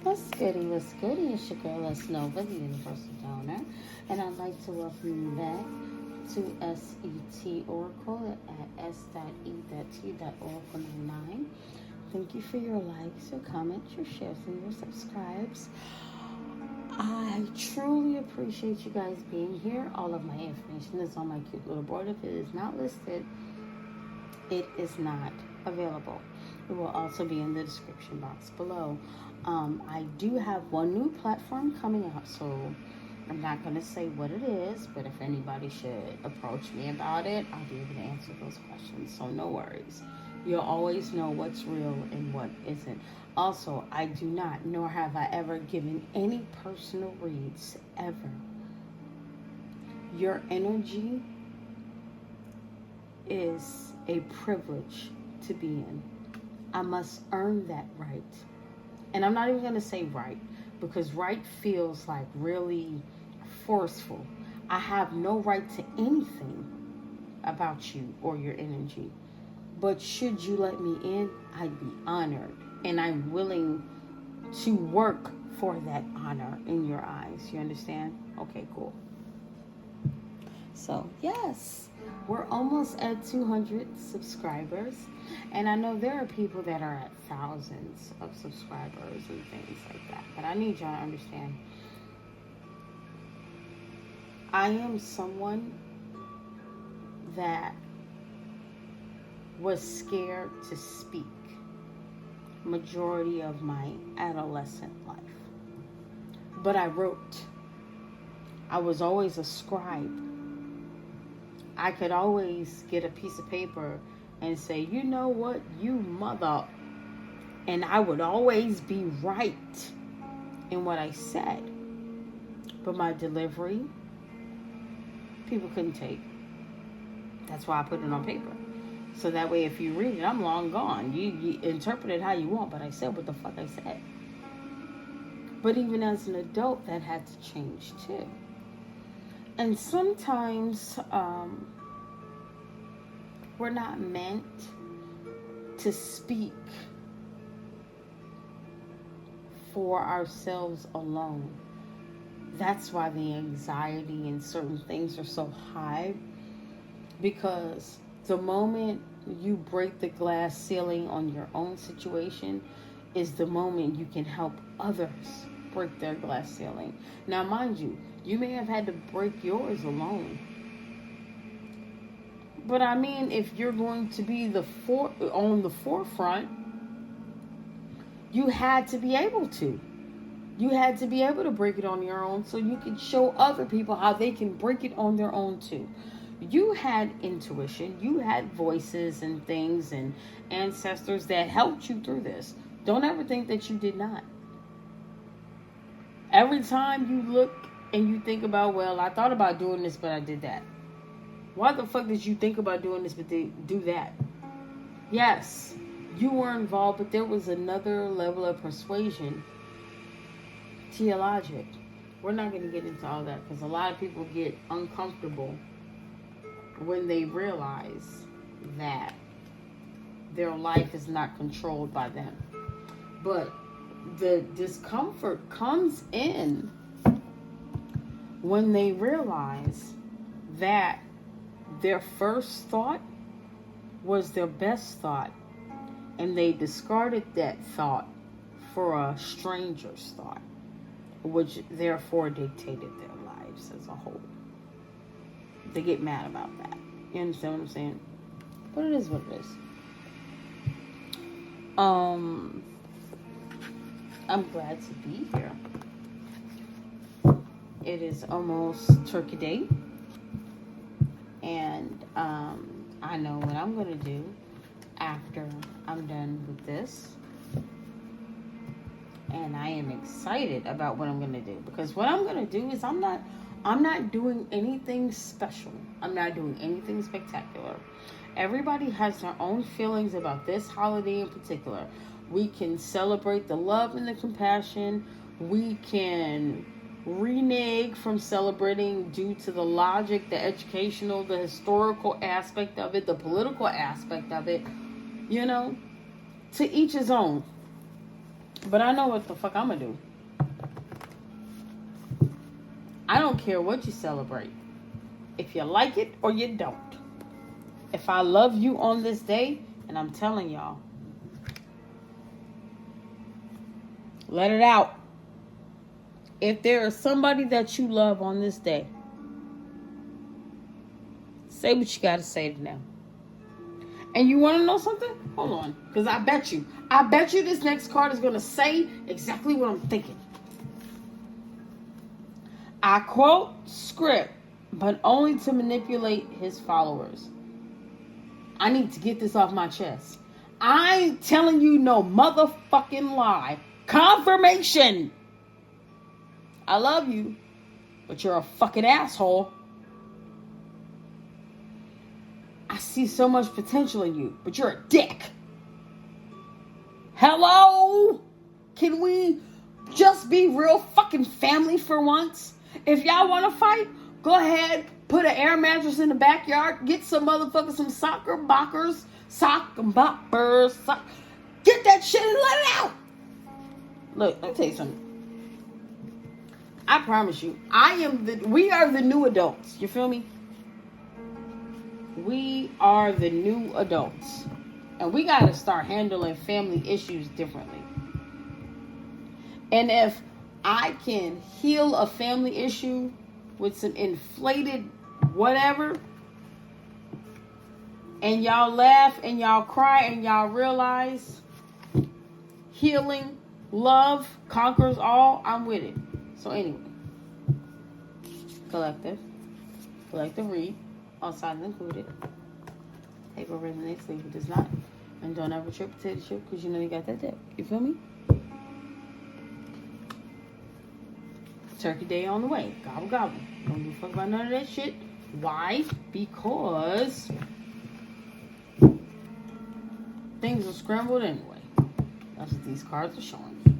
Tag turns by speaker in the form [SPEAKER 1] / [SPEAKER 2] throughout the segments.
[SPEAKER 1] What's goody, what's goody? It's your girl, Nova, the universal donor. And I'd like to welcome you back to S.E.T.ORACLE at S.E.T.Oracle99. Thank you for your likes, your comments, your shares, and your subscribes. I truly appreciate you guys being here. All of my information is on my cute little board. If it is not listed, it is not available. It will also be in the description box below. I do have one new platform coming out, so I'm not going to say what it is, but if anybody should approach me about it, I'll be able to answer those questions, so no worries. You'll always know what's real and what isn't. Also, I do not, nor have I ever given any personal reads, ever. Your energy is a privilege to be in. I must earn that right. And I'm not even going to say right, because right feels like really forceful. I have no right to anything about you or your energy. But should you let me in, I'd be honored. And I'm willing to work for that honor in your eyes. You understand? Okay, cool. So, yes, we're almost at 200 subscribers. And I know there are people that are at thousands of subscribers and things like that. But I need y'all to understand, I am someone that was scared to speak majority of my adolescent life. But I wrote. I was always a scribe. I could always get a piece of paper and say, you know what, you mother. And I would always be right in what I said. But my delivery, people couldn't take. That's why I put it on paper. So that way, if you read it, I'm long gone. You interpret it how you want, but I said what the fuck I said. But even as an adult, that had to change too. And sometimes we're not meant to speak for ourselves alone. That's why the anxiety and certain things are so high, because the moment you break the glass ceiling on your own situation is the moment you can help others break their glass ceiling. Now, mind you, you may have had to break yours alone. But I mean, if you're going to be on the forefront, you had to be able to. You had to be able to break it on your own so you could show other people how they can break it on their own too. You had intuition, you had voices and things and ancestors that helped you through this. Don't ever think that you did not. Every time you look and you think about, well, I thought about doing this, but I did that. Why the fuck did you think about doing this, but do that? Yes, you were involved, but there was another level of persuasion to your logic. We're not going to get into all that because a lot of people get uncomfortable when they realize that their life is not controlled by them. But the discomfort comes in when they realize that their first thought was their best thought, and they discarded that thought for a stranger's thought, which therefore dictated their lives as a whole. They get mad about that. You understand what I'm saying? But it is what it is. I'm glad to be here. It is almost Turkey Day. And I know what I'm going to do after I'm done with this. And I am excited about what I'm going to do. Because what I'm going to do is I'm not doing anything special. I'm not doing anything spectacular. Everybody has their own feelings about this holiday in particular. We can celebrate the love and the compassion. We can renege from celebrating due to the logic, the educational, the historical aspect of it, the political aspect of it. You know, to each his own. But I know what the fuck I'm gonna do. I don't care what you celebrate. If you like it or you don't. If I love you on this day, and I'm telling y'all, let it out. If there is somebody that you love on this day, say what you gotta say to them. And you want to know something? Hold on. Because I bet you this next card is going to say exactly what I'm thinking. I quote script, but only to manipulate his followers. I need to get this off my chest. I ain't telling you no motherfucking lie. Confirmation. I love you, but you're a fucking asshole. I see so much potential in you, but you're a dick. Hello? Can we just be real fucking family for once? If y'all want to fight, go ahead, put an air mattress in the backyard, get some motherfuckers, some soccer boppers, get that shit and let it out. Look, let me tell you something. I promise you, we are the new adults. You feel me? We are the new adults. And we got to start handling family issues differently. And if I can heal a family issue with some inflated whatever, and y'all laugh and y'all cry and y'all realize healing, love conquers all, I'm with it. So anyway, collective read, all signs included. Take over the next leave, it does not. And don't ever trip potato chip because you know you got that deck. You feel me? Turkey day on the way. Gobble gobble. Don't give a fuck about none of that shit. Why? Because things are scrambled anyway. That's what these cards are showing me.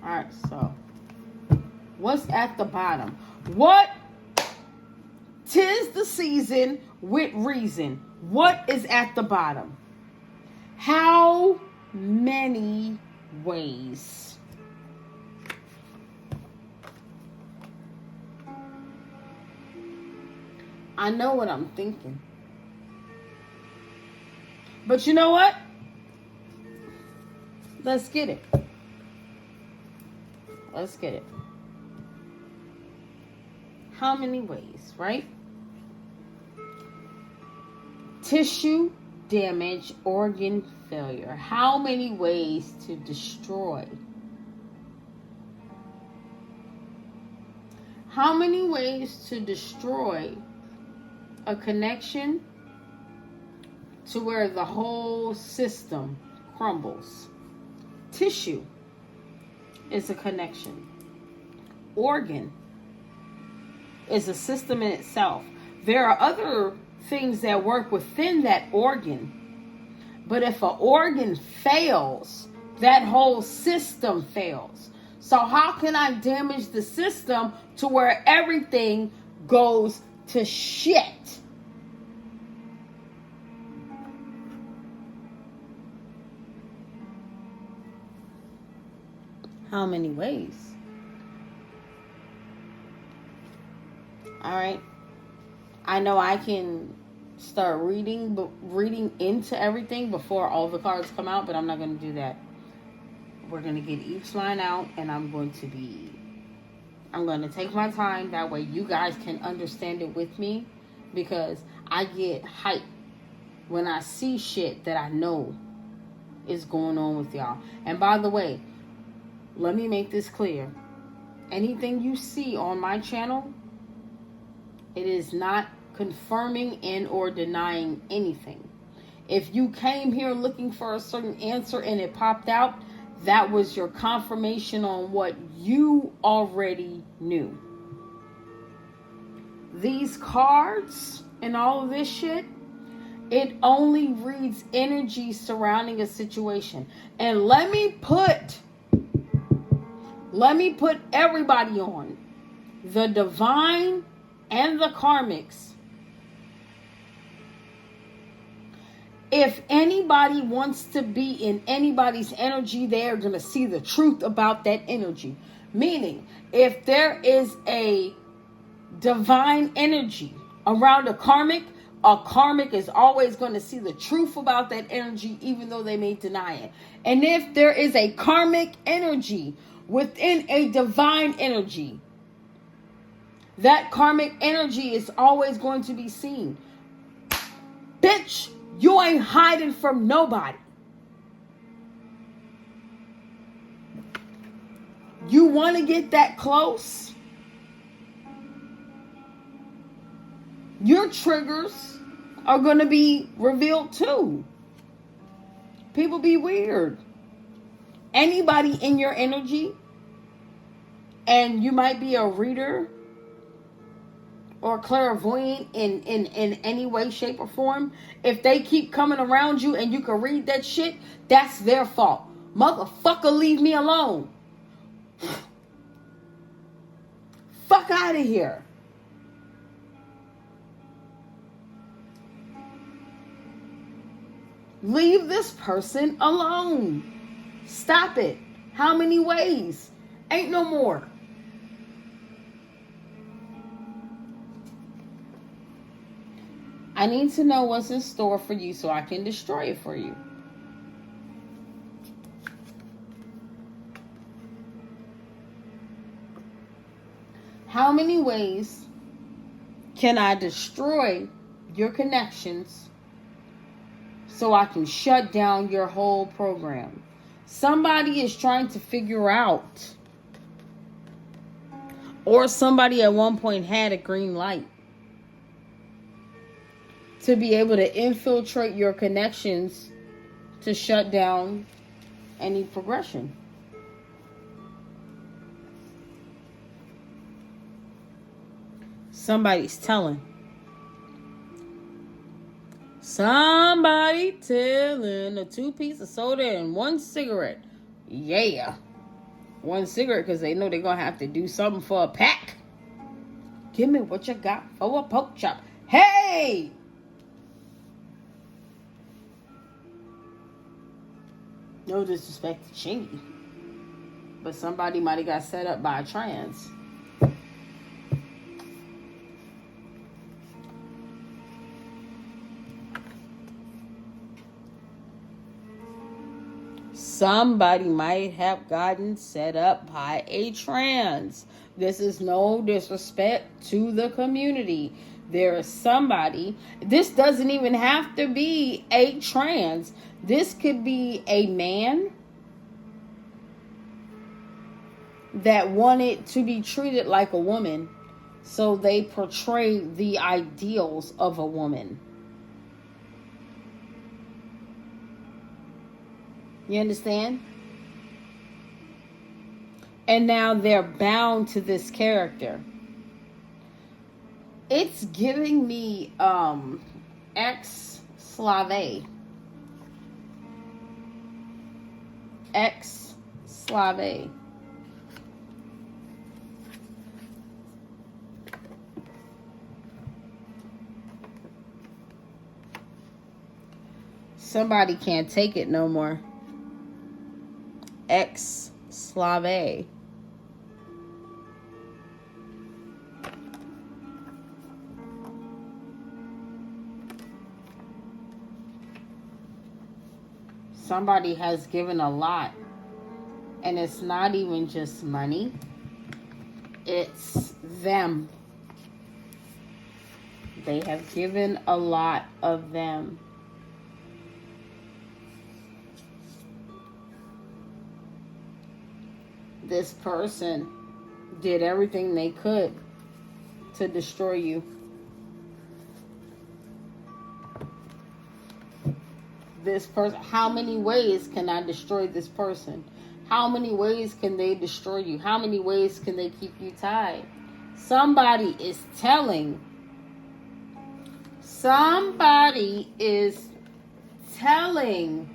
[SPEAKER 1] Alright, so what's at the bottom? What? 'Tis the season with reason. What is at the bottom? How many ways? I know what I'm thinking. But you know what? Let's get it. Let's get it. How many ways, right? Tissue damage, organ failure. How many ways to destroy? How many ways to destroy a connection to where the whole system crumbles? Tissue is a connection. Organ is a system in itself. There are other things that work within that organ. But if an organ fails, that whole system fails. So how can I damage the system to where everything goes to shit? How many ways? All right. I know I can start reading into everything before all the cards come out, but I'm not going to do that. We're going to get each line out, and I'm going to take my time. That way you guys can understand it with me, because I get hyped when I see shit that I know is going on with y'all. And by the way, let me make this clear. Anything you see on my channel, it is not confirming and or denying anything. If you came here looking for a certain answer and it popped out, that was your confirmation on what you already knew. These cards and all of this shit, it only reads energy surrounding a situation. And let me put everybody on. The divine and the karmics. If anybody wants to be in anybody's energy, they are going to see the truth about that energy. Meaning, if there is a divine energy around a karmic is always going to see the truth about that energy, even though they may deny it. And if there is a karmic energy within a divine energy, that karmic energy is always going to be seen. Bitch, you ain't hiding from nobody. You want to get that close? Your triggers are going to be revealed too. People be weird. Anybody in your energy, and you might be a reader or clairvoyant in any way, shape, or form, if they keep coming around you and you can read that shit, that's their fault. Motherfucker, leave me alone. Fuck out of here. Leave this person alone. Stop it. How many ways? Ain't no more. I need to know what's in store for you so I can destroy it for you. How many ways can I destroy your connections so I can shut down your whole program? Somebody is trying to figure out, or somebody at one point had a green light to be able to infiltrate your connections to shut down any progression. Somebody's telling. Somebody telling a 2-piece of soda and 1 cigarette. Yeah. 1 cigarette because they know they're going to have to do something for a pack. Give me what you got for a pork chop. Hey! No disrespect to Chingy, but somebody might have got set up by a trans. Somebody might have gotten set up by a trans. This is no disrespect to the community. There is somebody. This doesn't even have to be a trans. This could be a man that wanted to be treated like a woman, so they portray the ideals of a woman. You understand? And now they're bound to this character. It's giving me ex-slave. Ex-slave. Somebody can't take it no more. Ex-slave. Somebody has given a lot. And it's not even just money. It's them. They have given a lot of them. This person did everything they could to destroy you. This person, how many ways can I destroy this person? How many ways can they destroy you? How many ways can they keep you tied? Somebody is telling. Somebody is telling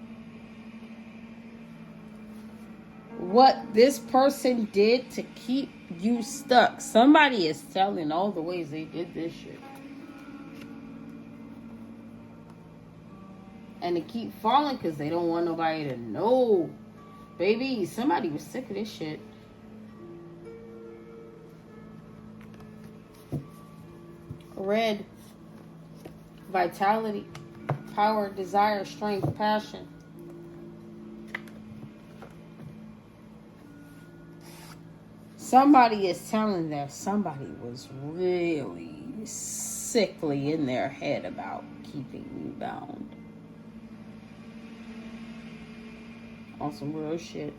[SPEAKER 1] what this person did to keep you stuck. Somebody is telling all the ways they did this shit. And they keep falling because they don't want nobody to know. Baby, somebody was sick of this shit. Red. Vitality. Power, desire, strength, passion. Somebody is telling that somebody was really sickly in their head about keeping you bound. On some real shit.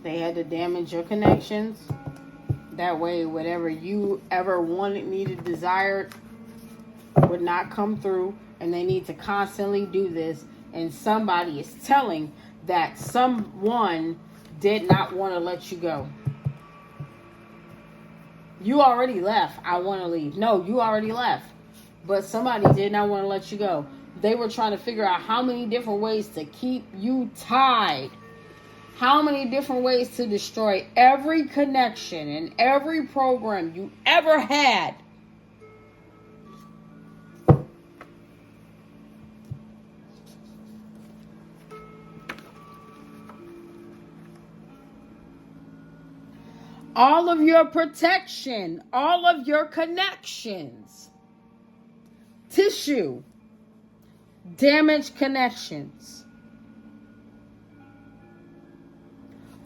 [SPEAKER 1] They had to damage your connections. That way, whatever you ever wanted, needed, desired would not come through. And they need to constantly do this. And somebody is telling that someone did not want to let you go. You already left. I want to leave. No, you already left. But somebody did not want to let you go. They were trying to figure out how many different ways to keep you tied. How many different ways to destroy every connection and every program you ever had. All of your protection, all of your connections, tissue, damaged connections,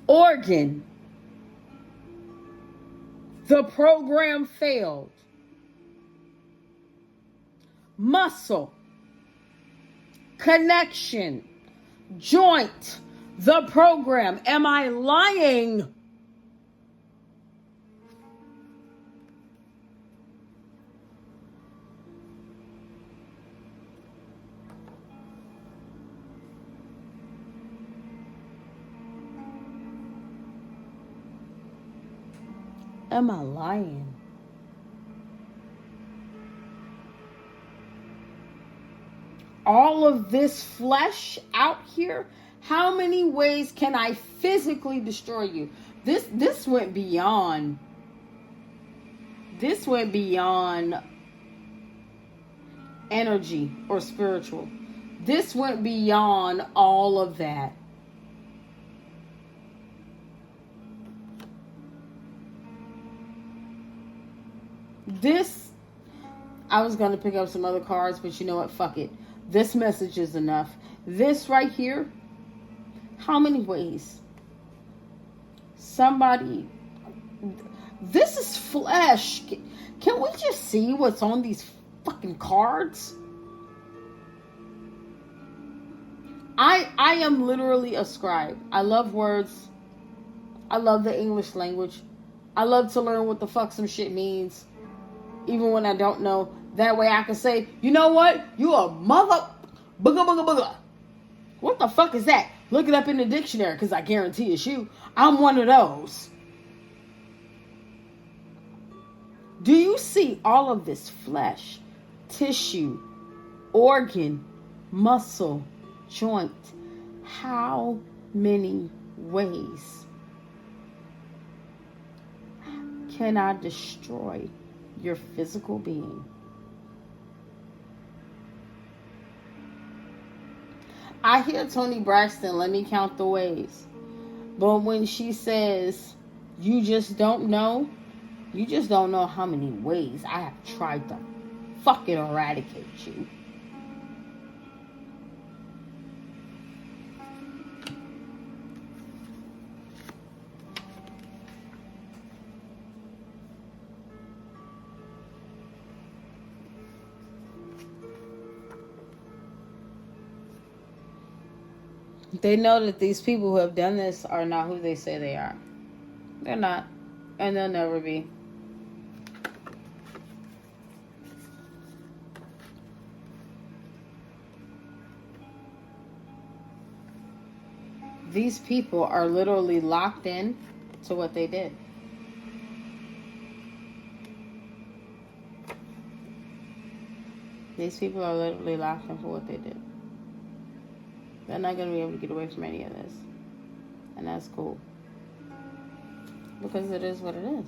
[SPEAKER 1] organ, the program failed, muscle, connection, joint, the program. Am I lying? Am I lying? All of this flesh out here, how many ways can I physically destroy you? This went beyond. This went beyond energy or spiritual. This went beyond all of that. This, I was going to pick up some other cards, but you know what? Fuck it. This message is enough. This right here, how many ways? Somebody, this is flesh. Can we just see what's on these fucking cards? I am literally a scribe. I love words. I love the English language. I love to learn what the fuck some shit means. Even when I don't know. That way I can say, you know what? You a mother booga booga booga. What the fuck is that? Look it up in the dictionary, because I guarantee it's you. I'm one of those. Do you see all of this flesh, tissue, organ, muscle, joint? How many ways can I destroy your physical being? I hear Toni Braxton, let me count the ways. But when she says, you just don't know, you just don't know how many ways I have tried to fucking eradicate you. They know that these people who have done this are not who they say they are. They're not. And they'll never be. These people are literally locked in to what they did. These people are literally locked in for what they did. They're not going to be able to get away from any of this. And that's cool. Because it is what it is.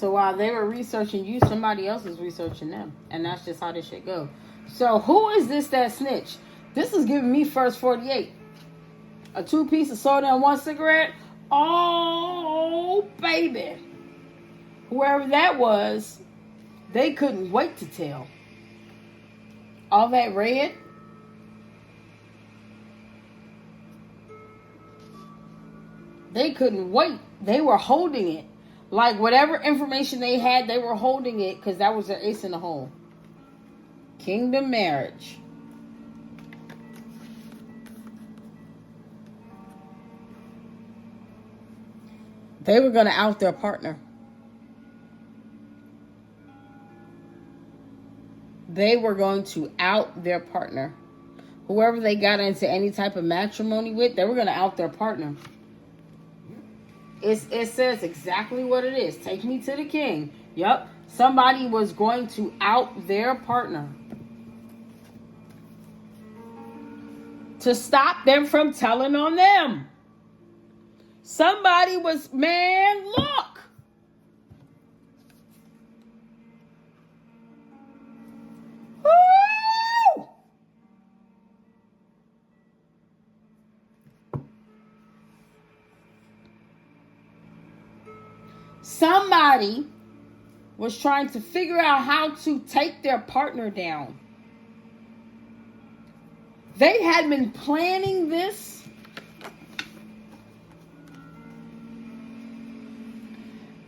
[SPEAKER 1] So while they were researching you, somebody else is researching them. And that's just how this shit goes. So who is this that snitched? This is giving me first 48. A 2-piece of soda and 1 cigarette? Oh, baby. Whoever that was, they couldn't wait to tell. All that red. They couldn't wait. They were holding it. Like whatever information they had, they were holding it because that was their ace in the hole. Kingdom marriage. They were going to out their partner. They were going to out their partner. Whoever they got into any type of matrimony with, they were going to out their partner. It says exactly what it is. Take me to the king. Yep. Somebody was going to out their partner. To stop them from telling on them. Somebody was, man, look. Woo! Somebody was trying to figure out how to take their partner down. They had been planning this.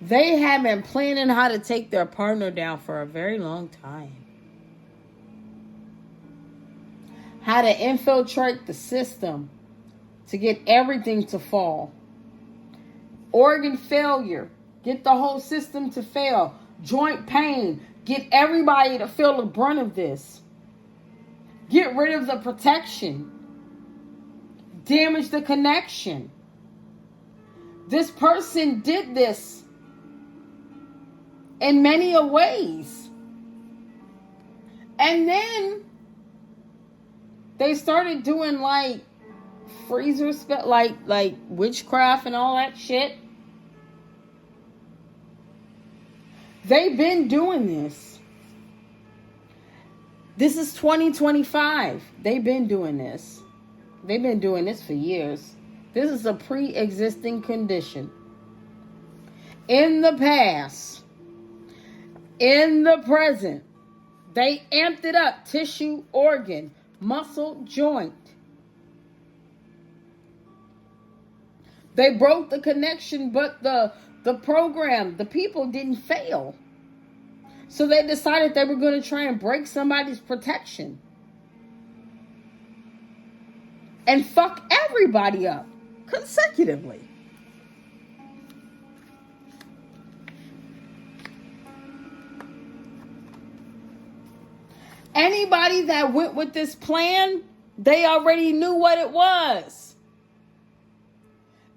[SPEAKER 1] They had been planning how to take their partner down for a very long time. How to infiltrate the system to get everything to fall. Organ failure. Get the whole system to fail. Joint pain. Get everybody to feel the brunt of this. Get rid of the protection. Damage the connection. This person did this in many a ways. And then they started doing like freezer like witchcraft and all that shit. They've been doing this. This is 2025. They've been doing this. They've been doing this for years. This is a pre-existing condition. In the past, in the present, they amped it up. Tissue, organ, muscle, joint. They broke the connection, but the program, the people didn't fail. So they decided they were going to try and break somebody's protection. And fuck everybody up consecutively. Anybody that went with this plan, they already knew what it was.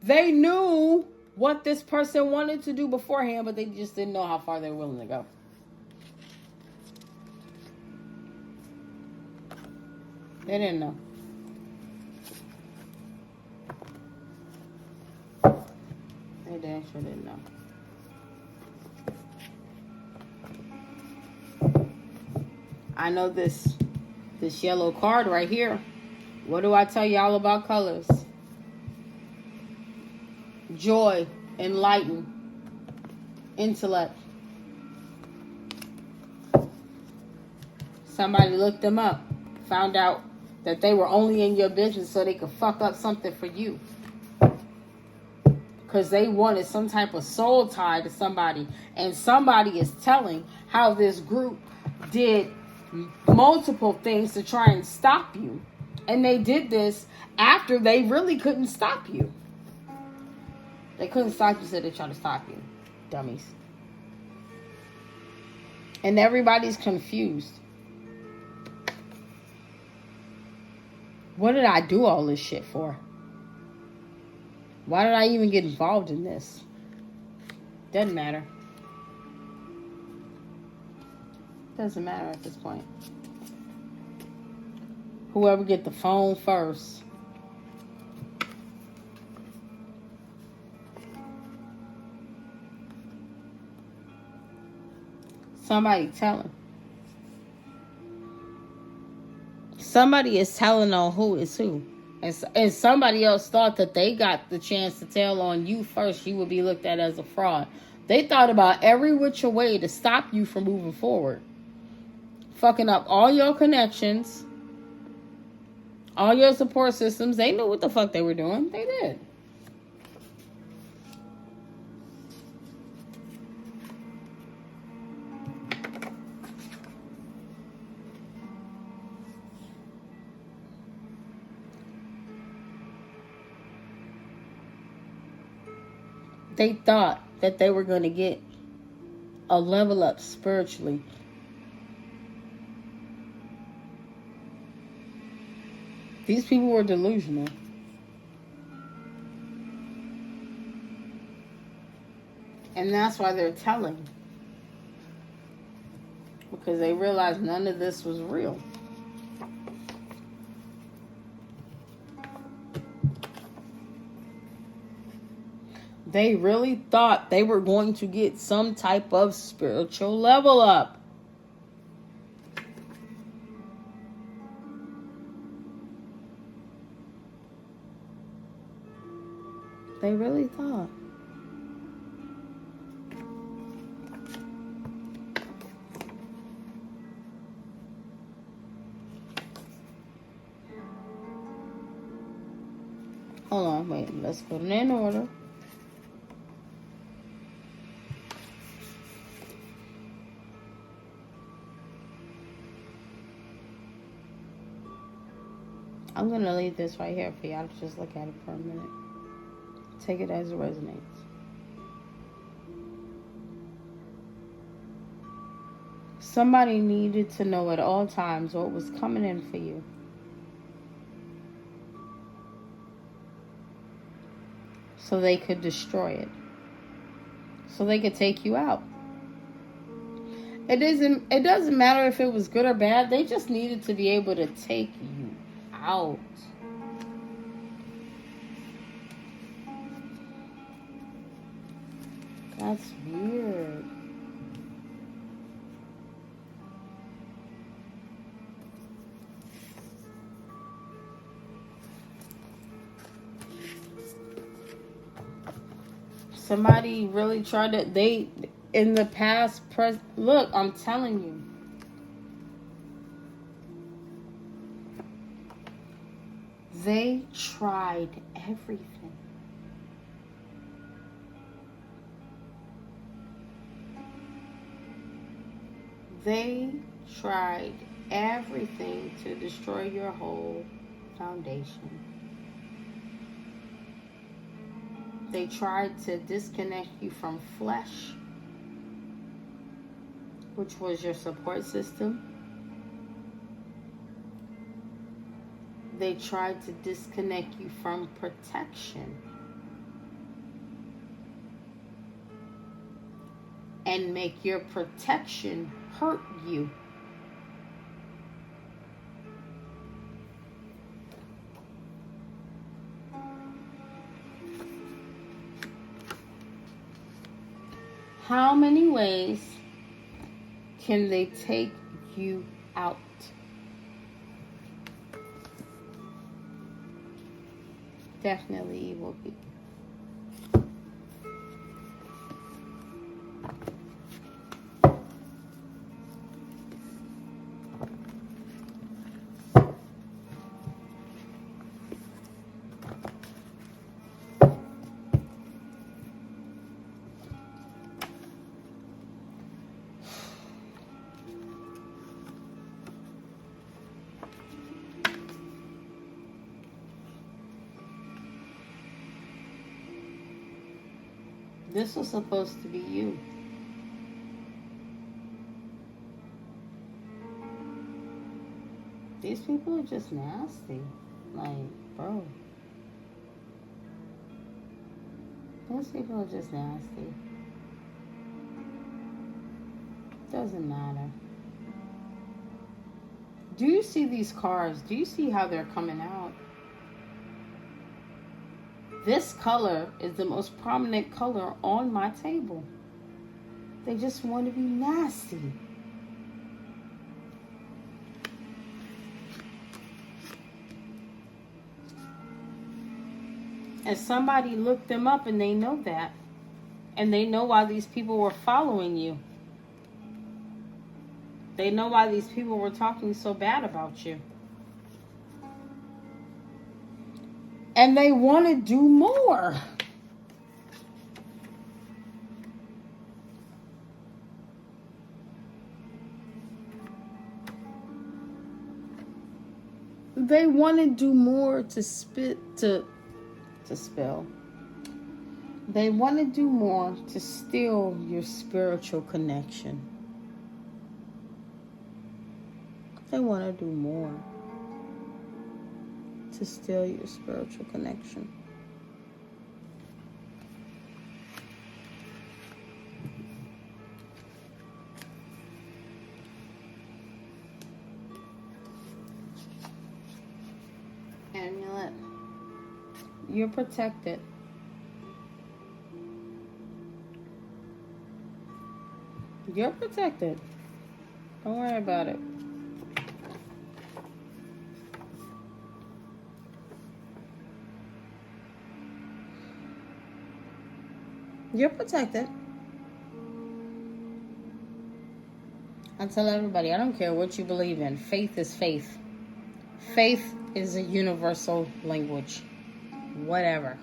[SPEAKER 1] They knew what this person wanted to do beforehand, but they just didn't know how far they were willing to go. They didn't know. They damn sure didn't know. I know this yellow card right here. What do I tell y'all about colors? Joy, enlighten, intellect. Somebody looked them up, found out that they were only in your business so they could fuck up something for you. Because they wanted some type of soul tie to somebody. And somebody is telling how this group did multiple things to try and stop you. And they did this after they really couldn't stop you. They couldn't stop you, so they tried to stop you. Dummies. And everybody's confused. What did I do all this shit for? Why did I even get involved in this? Doesn't matter. Doesn't matter at this point. Whoever get the phone first. Somebody telling. Somebody is telling on who is who. And somebody else thought that they got the chance to tell on you first. You would be looked at as a fraud. They thought about every which way to stop you from moving forward. Fucking up all your connections. All your support systems. They knew what the fuck they were doing. They did. They thought that they were going to get a level up spiritually. These people were delusional. And that's why they're telling. Because they realized none of this was real. They really thought they were going to get some type of spiritual level up. They really thought. Hold on, wait, let's put it in order. I'm going to leave this right here for y'all to just look at it for a minute. Take it as it resonates. Somebody needed to know at all times what was coming in for you. So they could destroy it. So they could take you out. It doesn't matter if it was good or bad. They just needed to be able to take you out. That's weird. Somebody really tried to, in the past, look, I'm telling you. They tried everything. They tried everything to destroy your whole foundation. They tried to disconnect you from flesh, which was your support system. They tried to disconnect you from protection and make your protection hurt you. How many ways can they take you out? Definitely evil people. This was supposed to be you. These people are just nasty. Like, bro. Those people are just nasty. Doesn't matter. Do you see these cars? Do you see how they're coming out? This color is the most prominent color on my table. They just want to be nasty. And somebody looked them up and they know that. And they know why these people were following you. They know why these people were talking so bad about you. And they want to do more. They want to do more to spill. They want to do more to steal your spiritual connection. They want to do more to steal your spiritual connection. Amulet. You're protected. You're protected. Don't worry about it. You're protected. I tell everybody, I don't care what you believe in. Faith is faith. Faith is a universal language. Whatever.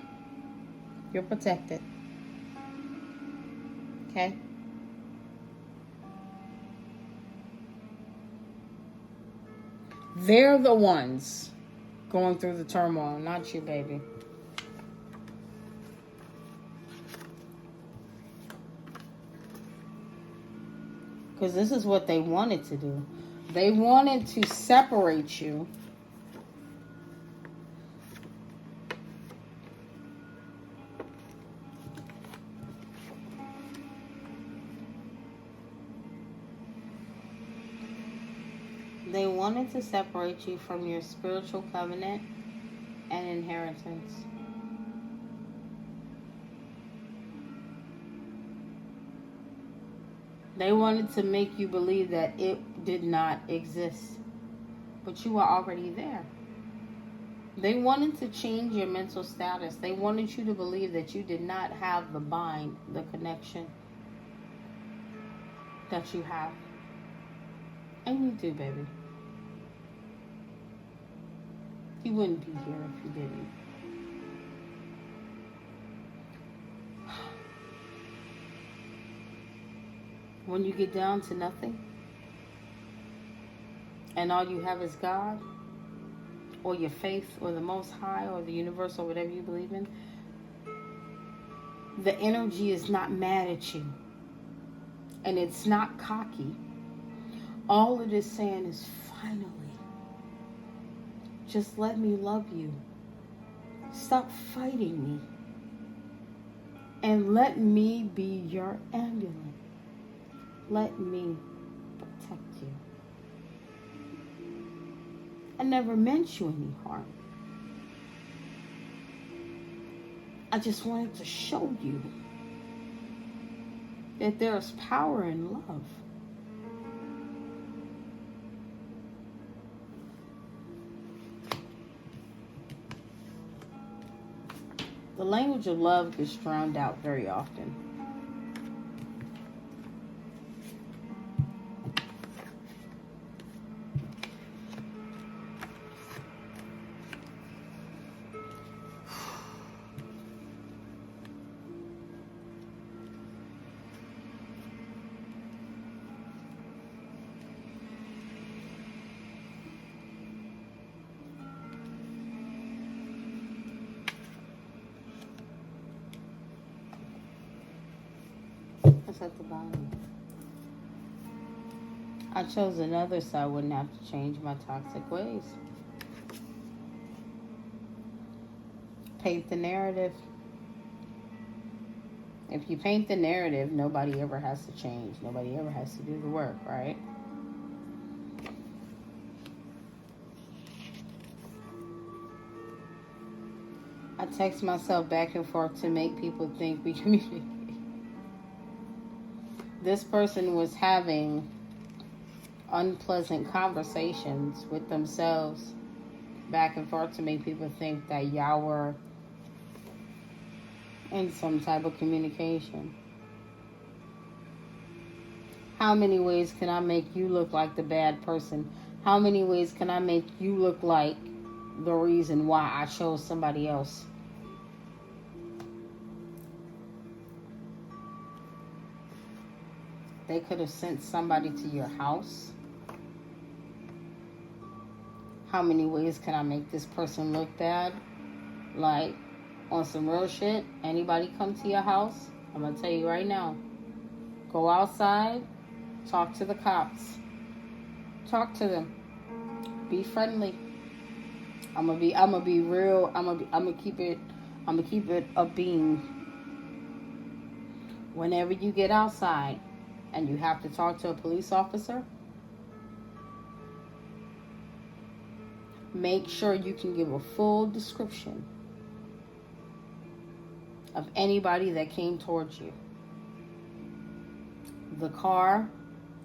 [SPEAKER 1] You're protected. Okay? They're the ones going through the turmoil, not you, baby. Because this is what they wanted to do. They wanted to separate you. They wanted to separate you from your spiritual covenant and inheritance. They wanted to make you believe that it did not exist. But you were already there. They wanted to change your mental status. They wanted you to believe that you did not have the bind, the connection that you have. And you do, baby. You wouldn't be here if you didn't. When you get down to nothing, and all you have is God, or your faith, or the Most High, or the universe, or whatever you believe in, the energy is not mad at you. And it's not cocky. All it is saying is, finally, just let me love you. Stop fighting me. And let me be your amulet. Let me protect you. I never meant you any harm. I just wanted to show you that there is power in love. The language of love gets drowned out very often. It's at the bottom. I chose another so I wouldn't have to change my toxic ways. Paint the narrative. If you paint the narrative, nobody ever has to change. Nobody ever has to do the work, right? I text myself back and forth to make people think we communicate. this person was having unpleasant conversations with themselves back and forth to make people think that y'all were in some type of communication. How many ways can I make you look like the bad person? How many ways can I make you look like the reason why I chose somebody else? They could have sent somebody to your house. How many ways can I make this person look bad? Like, on some real shit, anybody come to your house, I'm going to tell you right now, go outside, talk to the cops. Talk to them. Be friendly. I'm gonna be real. I'm gonna keep it a beam. Whenever you get outside and you have to talk to a police officer, make sure you can give a full description of anybody that came towards you. The car,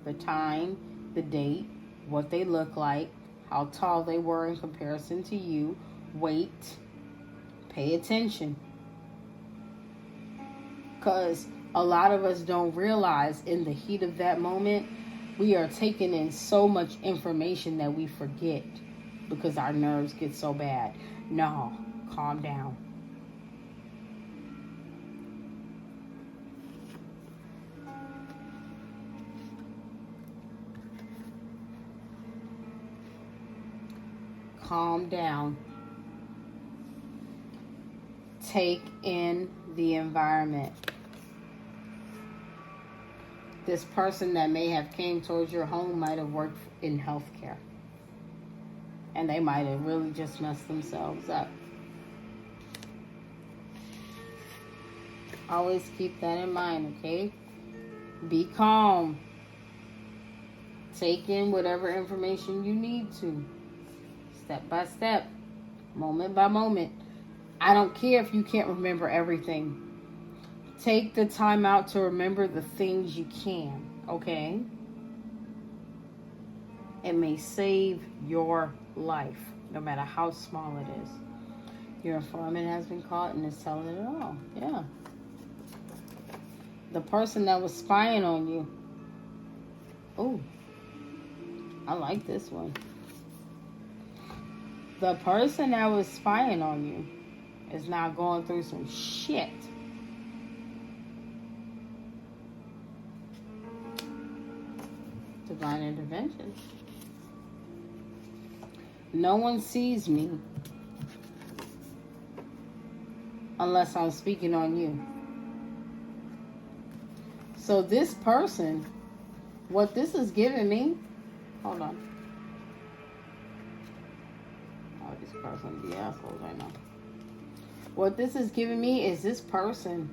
[SPEAKER 1] the time, the date, what they look like, how tall they were in comparison to you, weight. Pay attention. Because a lot of us don't realize in the heat of that moment, we are taking in so much information that we forget because our nerves get so bad. No, calm down. Calm down. Take in the environment. This person that may have came towards your home might have worked in healthcare. And they might have really just messed themselves up. Always keep that in mind, okay? Be calm. Take in whatever information you need to. Step by step. Moment by moment. I don't care if you can't remember everything. Take the time out to remember the things you can, okay? It may save your life, no matter how small it is. Your informant has been caught and is telling it all. Yeah. The person that was spying on you. Oh, I like this one. The person that was spying on you is now going through some shit. Divine intervention. No one sees me unless I'm speaking on you. So this person, what this is giving me, hold on. Oh, this person be assholes right now. What this is giving me is this person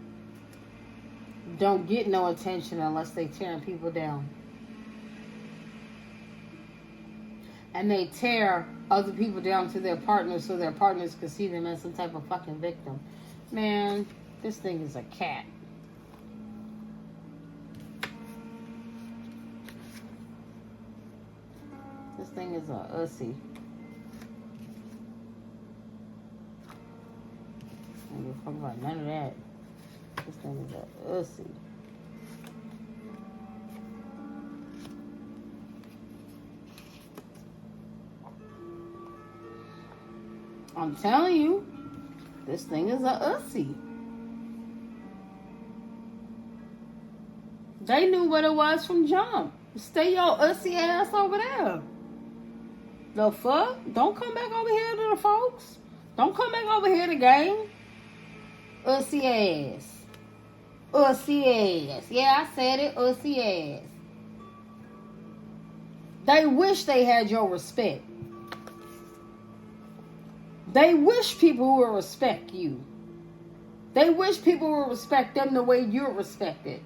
[SPEAKER 1] don't get no attention unless they tearing people down. And they tear other people down to their partners so their partners can see them as some type of fucking victim. Man, this thing is a cat. This thing is a ussy. I don't give a fuck about none of that. This thing is a ussy. I'm telling you, this thing is a ussy. They knew what it was from jump. Stay your ussy ass over there. The fuck? Don't come back over here to the folks. Don't come back over here to gang. Ussy ass. Ussy ass. Yeah, I said it. Ussy ass. They wish they had your respect. They wish people would respect you. They wish people would respect them the way you're respected.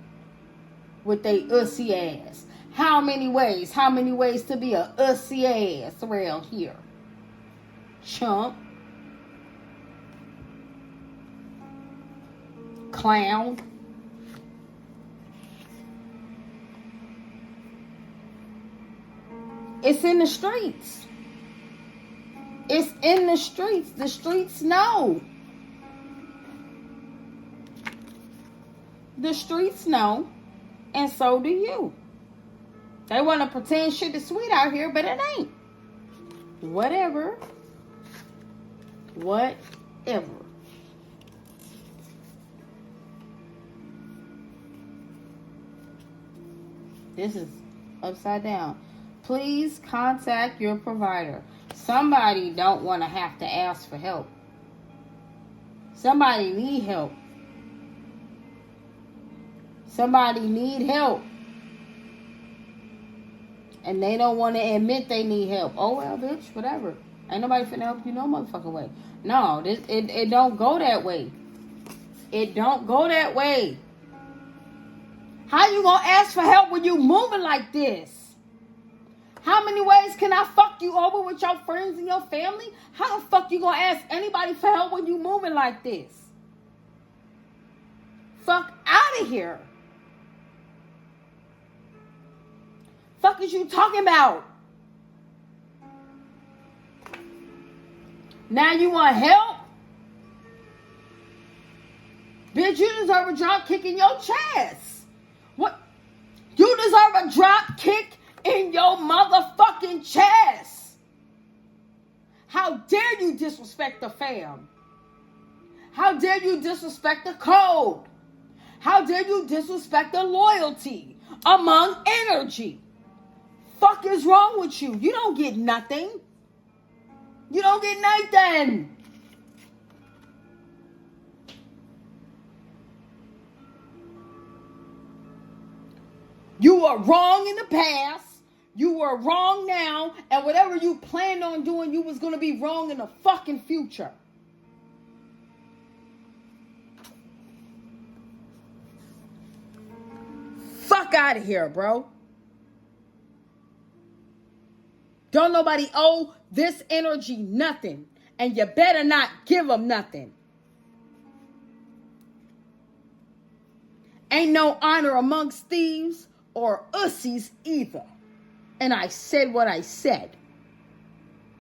[SPEAKER 1] With they ussy ass. How many ways? How many ways to be a ussy ass around here? Chump. Clown. It's in the streets. It's in the streets. The streets know. The streets know. And so do you. They want to pretend shit is sweet out here, but it ain't. Whatever. Whatever. This is upside down. Please contact your provider. Somebody don't want to have to ask for help. Somebody need help. Somebody need help. And they don't want to admit they need help. Oh, well, bitch, whatever. Ain't nobody finna help you no motherfucking way. No, it don't go that way. It don't go that way. How you gonna ask for help when you moving like this? How many ways can I fuck you over with your friends and your family? How the fuck you gonna ask anybody for help when you moving like this? Fuck out of here. Fuck is you talking about? Now you want help? Bitch, you deserve a drop kick in your chest. What? You deserve a drop kick in your motherfucking chest. How dare you disrespect the fam? How dare you disrespect the code? How dare you disrespect the loyalty among energy? Fuck is wrong with you? You don't get nothing. You don't get nothing. You were wrong in the past. You were wrong now. And whatever you planned on doing, you was going to be wrong in the fucking future. Fuck out of here, bro. Don't nobody owe this energy nothing. And you better not give them nothing. Ain't no honor amongst thieves or ussies either. And I said what I said.